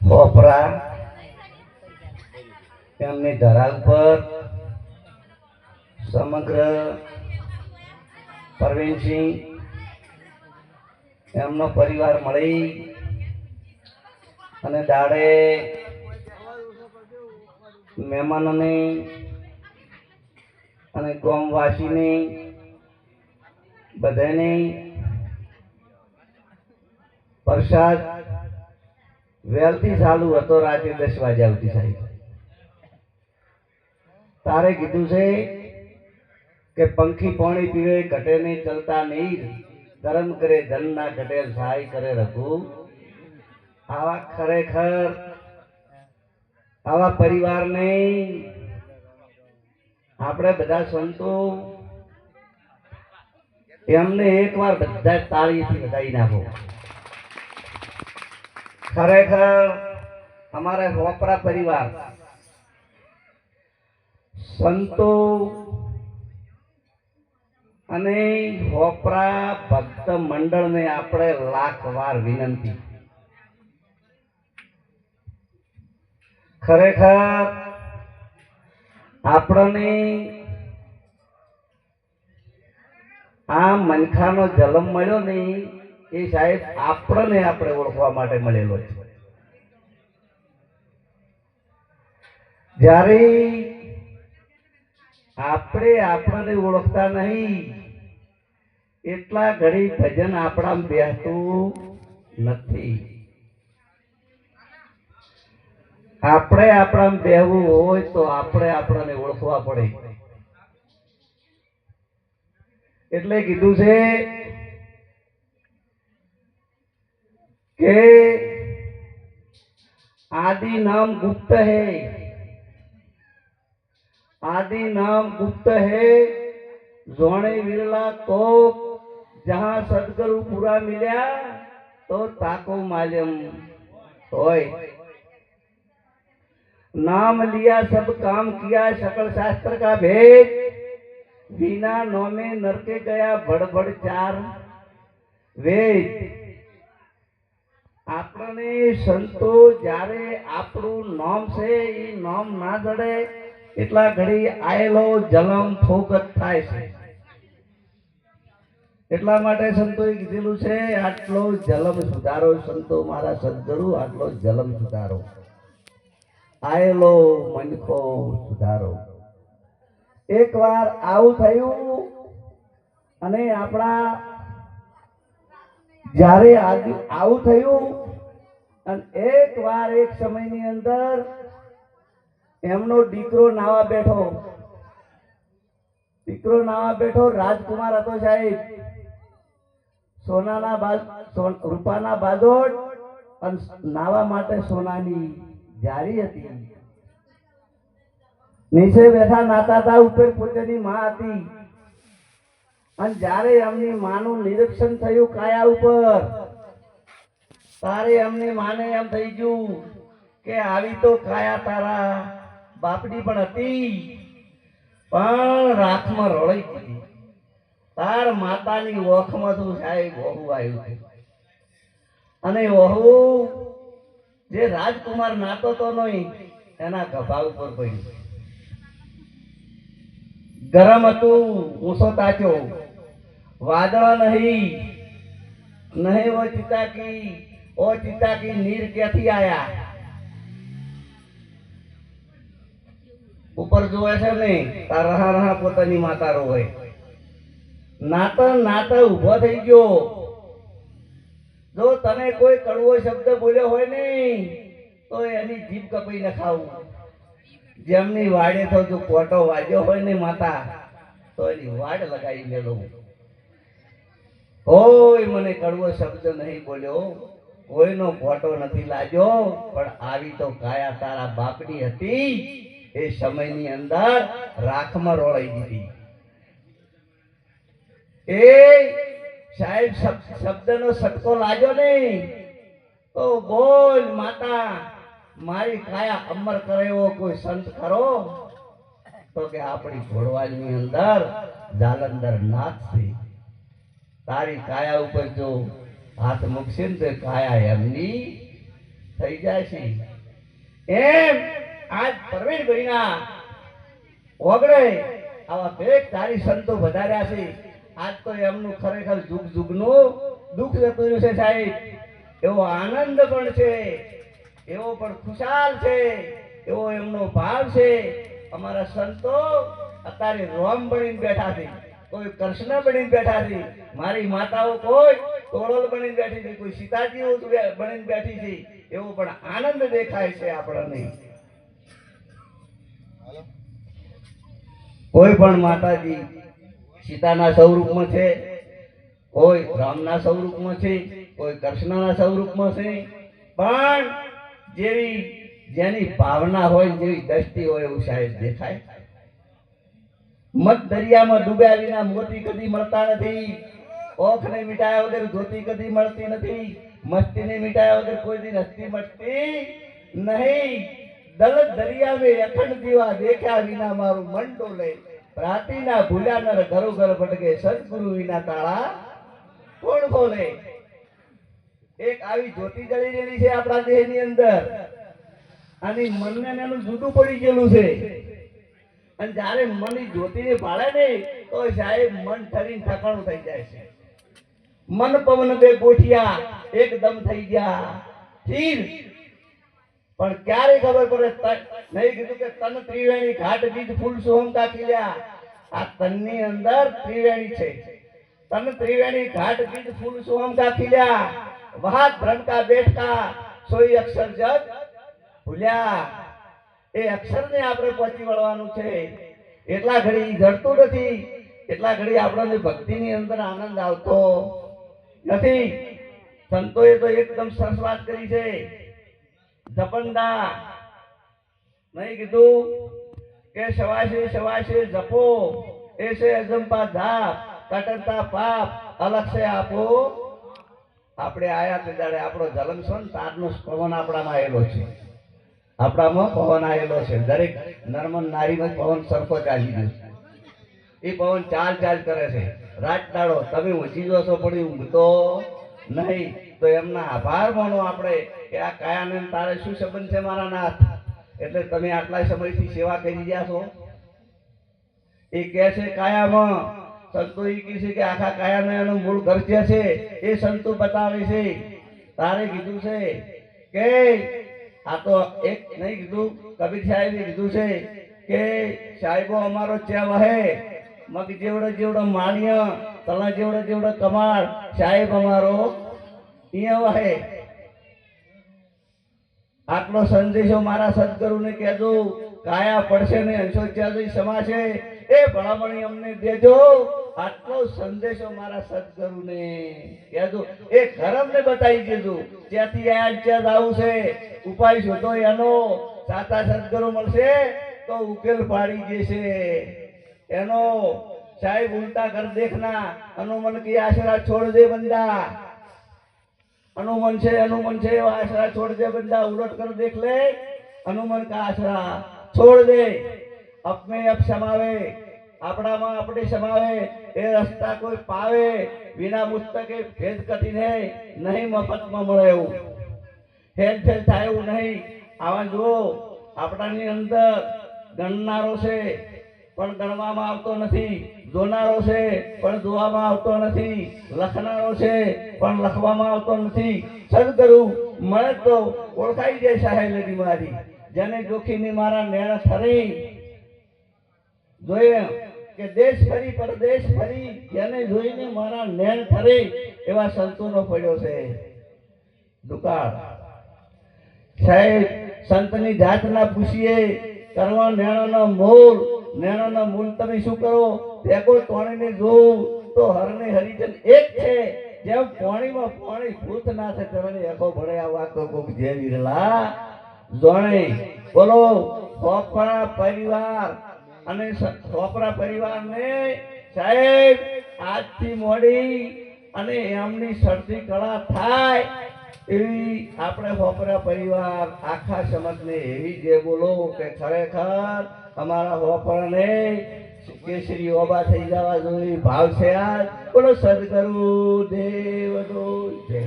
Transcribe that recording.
હોપરા એમની ધરા ઉપર સમગ્ર પરવીનસિંહ એમનો પરિવાર મળી અને દાડે મહેમાનોને અને ગામવાસીને બધાને પ્રસાદ વહેલથી ચાલુ હતો રાતે 10 વાગ્યા સુધી સાહેબ તારે કીધું છે કે પંખી પાણી પીવે ઘટે નહીં ચલતા નહીં ધર્મ કરે ધન ના ઘટે સહાય કરે રઘુ આવા ખરેખર આવા પરિવારને આપણે બધા સંતો એમને એકવાર બધા તાળીથી વધાવી નાખો. ખરેખર અમારે હોપરા પરિવાર સંતો અને હોપરા ભક્ત મંડળને આપણે લાખ વાર વિનંતી. ખરેખર આપણને આ મનખાનો જન્મ મળ્યો નહીં એ સાહેબ આપણને આપણે ઓળખવા માટે મળેલો છે. જ્યારે આપણે આપણને ઓળખતા નહીં એટલા ઘડી ભજન આપણામાં બેસતું નથી. આપણે આપણામાં બેહવું હોય તો આપણે આપણને ઓળખવા પડે. એટલે કીધું છે કે आदि नाम गुप्त है, आदि नाम गुप्त है जोणे विरला तो जहां सदगुरु पूरा मिल्या तो ताको मालूम होय. नाम लिया सब काम किया सकल शास्त्र का भेद बिना नौमे नरके गया बड़ बड़ चार वेद. आपने संतो जारे आपणु नाम से ई नाम ना जड़े એટલા ઘડી આયેલો જલમ ફોગત થાય છે. એટલા માટે સંતોએ કીધેલું છે આટલો જલમ સુધારો સંતો મારા સદગુરુ આટલો જલમ સુધારો આયેલો મનખો સુધારો. એકવાર આવું થયું અને આપણા જ્યારે આવું થયું અને એકવાર એક સમયની અંદર એમનો દીકરો નાવા બેઠો રાજકુમાર હતો સાહેબ. રૂપાના બાજોટ અને નાવા માટે સોનાની જારી હતી. નીચે બેઠા નાતા હતા, ઉપર પોતાની માં હતી. અને જ્યારે એમની માનું નિરીક્ષણ થયું કાયા ઉપર તારે એમની માને એમ થઈ ગયું કે આવી તો કાયા તારા બાપની પણ હતી પણ રાખમાં રોળાઈ ગઈ. તાર માતાની ઓખમાં તું સાહેબ વહુ આવ્યું છે. અને વહુ જે રાજકુમાર નાતો તો નહીં એના ગભા ઉપર પડ્યું. ગરમ હતું, ઊંસો તાક્યો, વાદળ નહીં ઓ ચિતા કી નીર ક્યાંથી આયા. ઉપર જોવે છે ને તાર રહા પોતાની માતા રોવે. નાતા ઉભો થઈ ગયો. જો તને કોઈ કડવો શબ્દ બોલ્યો હોય ને તો એની જીભ કપાઈ નખાવું. જેમની વાડે તો જો કોટો વાગ્યો હોય ને માતા તો એની વાડ લગાવી મેળવું. કોઈ મને કડવો શબ્દ નહીં બોલ્યો, કોઈનો કોટો નથી લાગ્યો, પણ આવી તો કાયા તારા બાપની હતી એ સમયની અંદર રાખમાં રોળાઈ દીધી. એ સાહેબ શબ્દનો સટકો લાગ્યો ને તો બોલ માતા મારી કાયા અમર કરે એવો કોઈ સંત ખરો? તો કે આપણી ઘોડવાલની અંદર જાલંધર નાથ છે. તારી કાયા ઉપર જો હાથ મૂકશે ને તો કાયા એમની થઈ જાય છે. એમ આજ પ્રવીણભાઈના ઓગળે આવા બે ચારી સંતો વધાર્યા છે. આજ તો એમનું ખરેખર જુગ જુગનું દુઃખ જતું રહ્યું છે સાહેબ. એવો આનંદ પણ છે, એવો પણ ખુશાલ છે, એવો એમનો ભાવ છે. અમારા સંતો અત્યારે રોમ બનીને બેઠા છે, કોઈ કૃષ્ણ બનીને બેઠા છે. મારી માતાઓ કોઈ તોળલ બનીને બેઠી છે, કોઈ સીતાજી બનીને બેઠી છે. એવો પણ આનંદ દેખાય છે આપણને. કોઈ પણ માતાજી સીતાના સ્વરૂપમાં છે, કોઈ રામના સ્વરૂપમાં છે, કોઈ કૃષ્ણના સ્વરૂપમાં છે. પણ જેની ભાવના હોય, જેવી દ્રષ્ટિ હોય એવું સાહેબ દેખાય. મત દરિયામાં ડૂબ્યા વિના મોતી કદી મળતા નથી. ઓખને મીઠાયા વગર ધોતી કદી મળતી નથી. મસ્તીને મીઠાયા વગર કોઈ દી હસ્તી મળતી નહીં. દલ દરિયા में અખંડ દીવા દેખ્યા વિના મારું મન ડોલે. પ્રાતિના ભૂલ્યા નર ઘરો ઘર ભટકે, સદગુરુ વિના તાળા કોણ ખોલે. એક આવી જ્યોતિ જળી રહેલી છે આપણા દેહની અંદર, અને મનને એનું જુદું પડી ગયેલું છે. અને જ્યારે મનની જ્યોતિને ભાળે ને તો સાહેબ મન ઠરીને ઠકાણું થઈ જાય છે. મન પવન બે ગોઠિયા એકદમ થઈ ગયા સ્થિર. પણ ક્યારે ખબર પડે? નહીં કીધું કે તન ત્રિવેણી ઘાટ બીજ ફૂલ સોહમતા ખીલ્યા. આ તનની અંદર ત્રિવેણી છે. તન ત્રિવેણી ઘાટ બીજ ફૂલ સોહમતા ખીલ્યા. વહાત ભ્રમ કા બેઠકા સોઈ અક્ષર જગ ભૂલ્યા. એ અક્ષરને આપણે પહોંચી વળવાનું છે. એટલા ઘડી જડતું નથી, એટલા ઘડી આપણને ભક્તિની અંદર આનંદ આવતો નથી. સંતોએ તો એકદમ સરસ વાત કરી છે. જપંદા નહીં કીધું કે સવાશે સવાશે જપો, એસે અજંપા ધાપ, કટરતા પાપ અલગ સે આપો. આપણે આયા તે દાડે આપણો જલમ છો ને તારનો પવન આપણામાં આવેલો છે. આપણામાં પવન આવેલો છે. દરેક નર્મન નારીમાં પવન સરખો ચાલી ગયો છે. એ પવન ચાલ ચાલ કરે છે રાત દાડો. તમે ઊંચી જો છો પણ ઊંઘતો નહીં. તો એમના આભાર માનો આપણે કે આ કાયાને તારે શું સંબંધ છે મારા નાથ, એટલે તમે આટલા સમયથી સેવા કરી રહ્યા છો. એ કહે છે કાયામાં, સંતો એ કહે છે કે આખા કાયાને એનું મૂળ ઘર જે છે એ સંતો બતાવે છે. તારે કીધું છે કે આ તો એક નહીં કીધું, કબીર સાહેબે કીધું છે કે સાહેબો અમારો ચેવ હે, મગ જેવડો જેવડો માણ્ય, તલા જેવડો જેવડો કમાળ, સાહેબ અમારો અહીંયા વહે. આટલો સંદેશો મારા સદગુરુને કહેજો. કાયા પડશે ને અંશો ત્યાં સમાશે એ ભલામણી અમને દેજો. આટલો સંદેશો મારા સદગુરુને કહેજો. એ ઘર અમને બતાવી દેજો. ત્યાંથી આયા ત્યાં આવું છે, ઉપાય શોધો એનો. સાચા સદગુરુ મળશે તો ઉકેલ પાડી દેશે એનો. સાહેબ ઉલટા કર દેખના, હનુમન કી આશરા છોડ દે બંદા. हनुमान से आसरा छोड़ दे बंदा, उलट कर देख ले हनुमान का आसरा छोड़ दे. अपने अप समावे, આપણામાં આપણે સમાવે એ રસ્તા કોઈ પાવે. વિના પુસ્તકે ભેદ કઠિન હે, નહીં મફતમાં મળે એવું, ફેલ ફેલ થાય એવું નહીં. આવા જુઓ આપણાની અંદર ગણનારો છે પણ ગણવામાં આવતો નથી, જોનારો છે પણ જોવામાં આવતો નથી, લખનારો છે પણ લખવામાં આવતો નથી. સદગુરુ મળે તો ઓળખાઈ જાય સાહેબ મારી. જેને જોખીની મારા નેણ ફરી જોઈએ કે દેશ ફરી પરદેશ ફરી, જેને જોઈને મારા નેણ ફરી, એવા સંતોનો પડ્યો છે દુકાળ. સાહેબ સંતની જાત ના પૂછીએ, કરવા નેણોનો મૂળ. નેણોનો મૂળ તમે શું કરો? ભેગો તોણીને જોવું તો હરને હરિજન એક છે. જેમ પાણીમાં પાણી ભૂત ના છે તમે એકો ભળે આ વાતો કોક જે વિરલા જોણે. બોલો ખોપરા પરિવાર અને ખોપરા પરિવારને સાહેબ આજથી મોડી અને એમની શરતી કળા થાય એવી આપણે ખોપરા પરિવાર આખા સમાજને એવી જે બોલો કે ખરેખર અમારા ખોપરાને કેસરી ઓબા થઈ જવા જોઈએ ભાવ છે. આ બોલો સદગુરુ દેવનો જય.